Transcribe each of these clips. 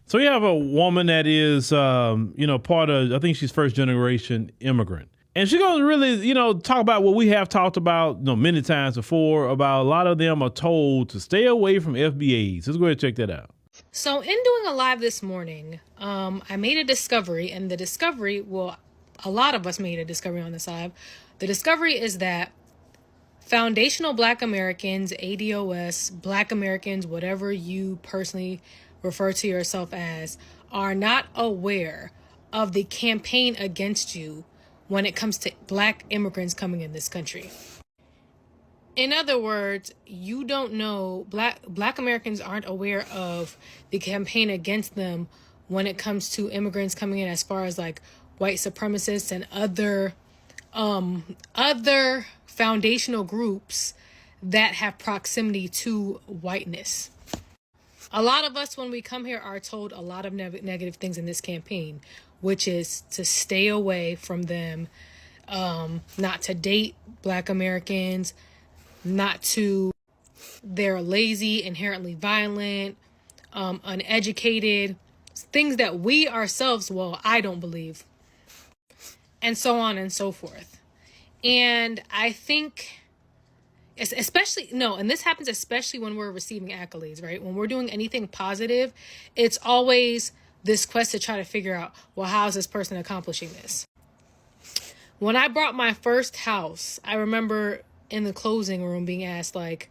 So we have a woman that is, part of, I think she's first generation immigrant. And she's going to really, talk about what we have talked about, many times before, about a lot of them are told to stay away from FBAs. Let's go ahead and check that out. So in doing a live this morning, I made a discovery, and the discovery, a lot of us made a discovery on this live. The discovery is that foundational Black Americans, ADOS, Black Americans, whatever you personally refer to yourself as, are not aware of the campaign against you when it comes to Black immigrants coming in this country. In other words, you don't know, Black Americans aren't aware of the campaign against them when it comes to immigrants coming in, as far as like white supremacists and other foundational groups that have proximity to whiteness. A lot of us, when we come here, are told a lot of negative things in this campaign, which is to stay away from them, not to date Black Americans, they're lazy, inherently violent, uneducated, things that we ourselves, I don't believe, and so on and so forth. And I think, and this happens especially when we're receiving accolades, right? When we're doing anything positive, it's always this quest to try to figure out, how is this person accomplishing this? When I bought my first house, I remember in the closing room being asked, like,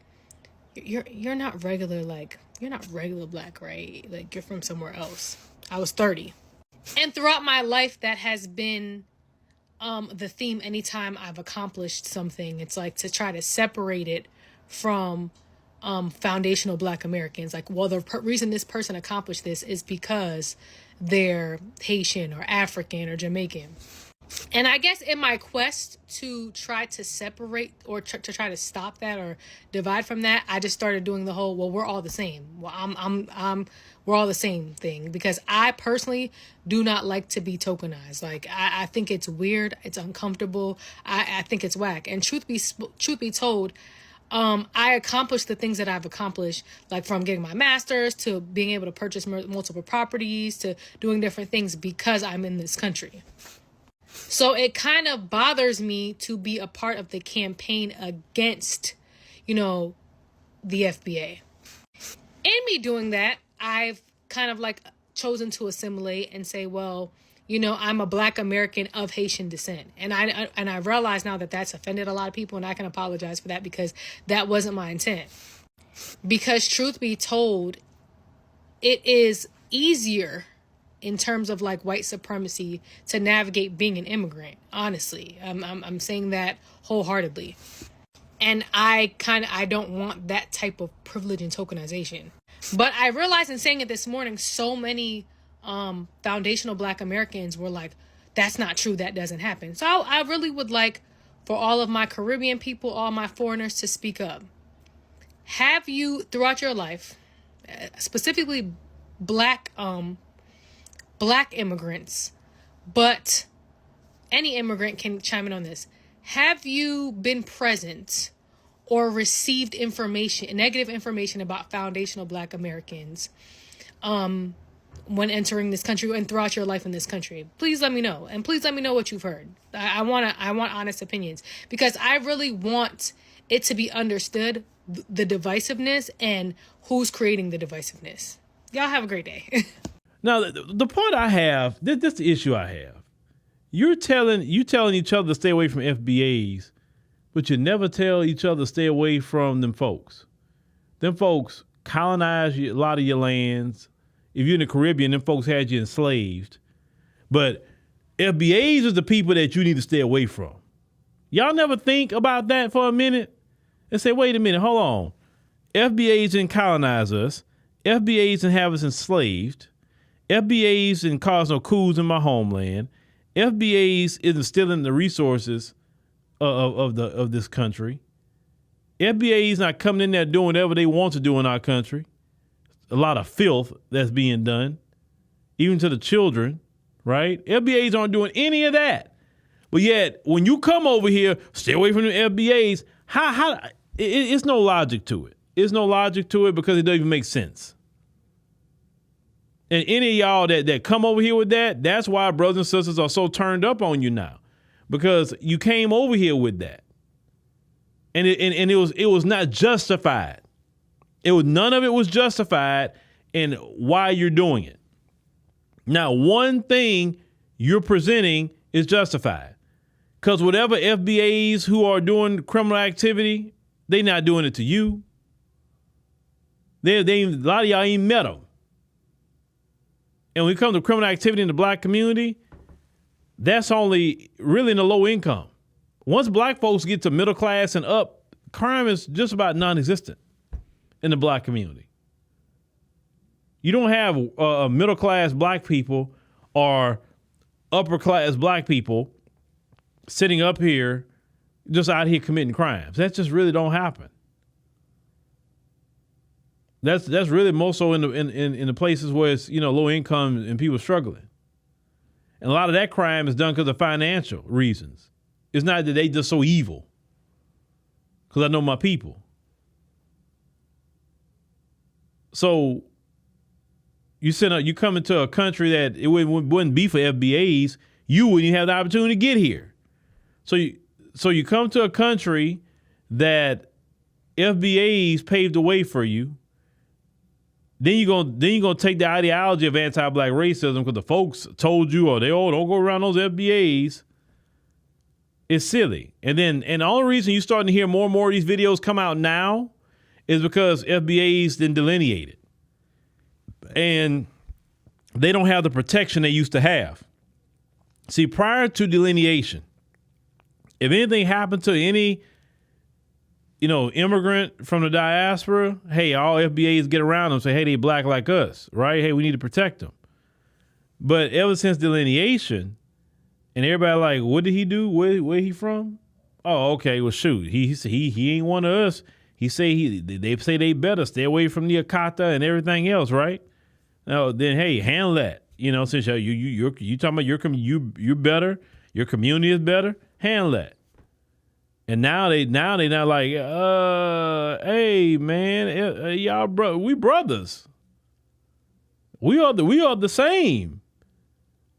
you're not regular, you're not regular Black, right? Like, you're from somewhere else. I was 30. And throughout my life, that has been the theme. Anytime I've accomplished something, it's like to try to separate it from foundational Black Americans. Like, the reason this person accomplished this is because they're Haitian or African or Jamaican. And I guess in my quest to try to separate or to try to stop that or divide from that, I just started doing the whole, we're all the same. We're all the same thing, because I personally do not like to be tokenized. Like, I think it's weird. It's uncomfortable. I think it's whack. And truth be told, I accomplished the things that I've accomplished, like from getting my master's to being able to purchase multiple properties to doing different things because I'm in this country. So it kind of bothers me to be a part of the campaign against, the FBA. In me doing that, I've kind of chosen to assimilate and say, I'm a Black American of Haitian descent. And I realize now that that's offended a lot of people, and I can apologize for that, because that wasn't my intent. Because truth be told, it is easier in terms of white supremacy to navigate being an immigrant. Honestly, I'm saying that wholeheartedly. And I don't want that type of privilege and tokenization. But I realized in saying it this morning, so many foundational Black Americans were like, that's not true. That doesn't happen. So I really would like for all of my Caribbean people, all my foreigners, to speak up. Have you, throughout your life, specifically Black immigrants, but any immigrant can chime in on this. Have you been present or received negative information about foundational Black Americans when entering this country and throughout your life in this country? Please let me know. And please let me know what you've heard. I want honest opinions, because I really want it to be understood, the divisiveness and who's creating the divisiveness. Y'all have a great day. Now, the point I have, this is the issue I have. You telling each other to stay away from FBAs, but you never tell each other to stay away from them folks. Them folks colonized a lot of your lands. If you're in the Caribbean, them folks had you enslaved. But FBAs is the people that you need to stay away from. Y'all never think about that for a minute and say, wait a minute, hold on. FBAs didn't colonize us. FBAs didn't have us enslaved. FBAs didn't cause no coups in my homeland. FBAs isn't stealing the resources of this country. FBAs not coming in there doing whatever they want to do in our country. A lot of filth that's being done, even to the children, right? FBAs aren't doing any of that. But yet, when you come over here, stay away from the FBAs. It's no logic to it. It's no logic to it because it doesn't even make sense. And any of y'all that come over here with that, that's why brothers and sisters are so turned up on you now, because you came over here with that, and it was not justified. None of it was justified in why you're doing it. Now, one thing you're presenting is justified, because whatever FBAs who are doing criminal activity, they're not doing it to you. A lot of y'all ain't met them. And when it comes to criminal activity in the black community, that's only really in the low income. Once black folks get to middle class and up, crime is just about non-existent in the black community. You don't have middle class black people or upper class black people sitting up here just out here committing crimes. That just really don't happen. That's really more so in the places where it's, low income and people struggling. And a lot of that crime is done because of financial reasons. It's not that they just so evil. Because I know my people. So you come into a country that it wouldn't be for FBAs, you wouldn't even have the opportunity to get here. So you come to a country that FBAs paved the way for you. Then you're gonna take the ideology of anti-black racism because the folks told you, don't go around those FBAs. It's silly. And the only reason you're starting to hear more and more of these videos come out now is because FBAs didn't delineate it. And they don't have the protection they used to have. See, prior to delineation, if anything happened to any immigrant from the diaspora, hey, all FBAs get around them and say, hey, they black like us, right? Hey, we need to protect them. But ever since delineation, and everybody like, what did he do? Where he from? Oh, okay, well, shoot, he ain't one of us. They say they better stay away from the Akata and everything else, right? Now, then, hey, handle that. Since you talking about you're better, your community is better, handle that. And now they not like, hey man, y'all we brothers. We are the same.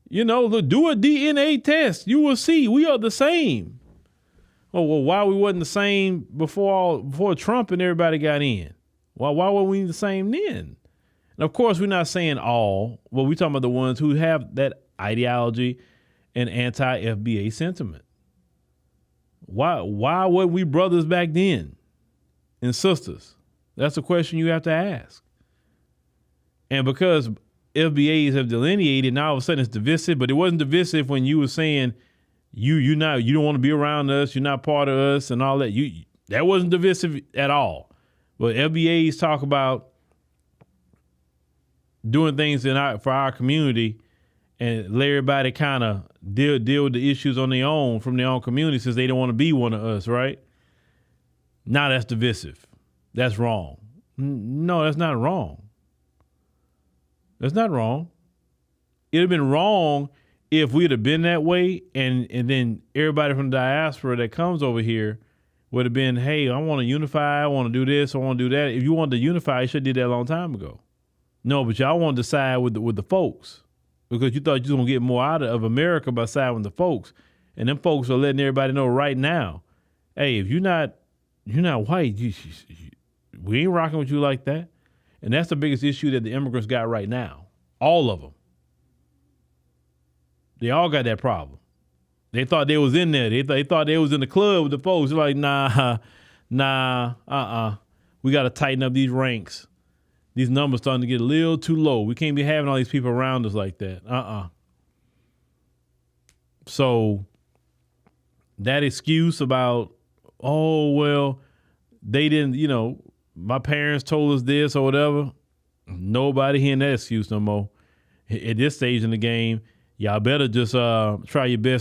Look, do a DNA test. You will see we are the same. Oh well, why we wasn't the same before Trump and everybody got in? Why were we the same then? And of course, we're not saying all, but we're talking about the ones who have that ideology and anti-FBA sentiment. Why weren't we brothers back then and sisters? That's a question you have to ask. And because FBAs have delineated, now all of a sudden it's divisive, but it wasn't divisive when you were saying you don't want to be around us, you're not part of us and all that. That wasn't divisive at all. But FBAs talk about doing things for our community and let everybody kind of deal with the issues on their own from their own community since they don't want to be one of us, right? Now that's divisive. That's wrong. No, that's not wrong. That's not wrong. It'd have been wrong if we'd have been that way and then everybody from the diaspora that comes over here would have been, hey, I want to unify, I want to do this, I want to do that. If you wanted to unify, you should have did that a long time ago. No, but y'all wanted to side with the folks. Because you thought you was going to get more out of America by siding with the folks. And them folks are letting everybody know right now, hey, if you're not white, we ain't rocking with you like that. And that's the biggest issue that the immigrants got right now. All of them. They all got that problem. They thought they was in there. They thought they was in the club with the folks. They're like, we got to tighten up these ranks. These numbers starting to get a little too low. We can't be having all these people around us like that. So that excuse about, oh, well, they didn't, my parents told us this or whatever. Nobody hearing that excuse no more. At this stage in the game, y'all better just try your best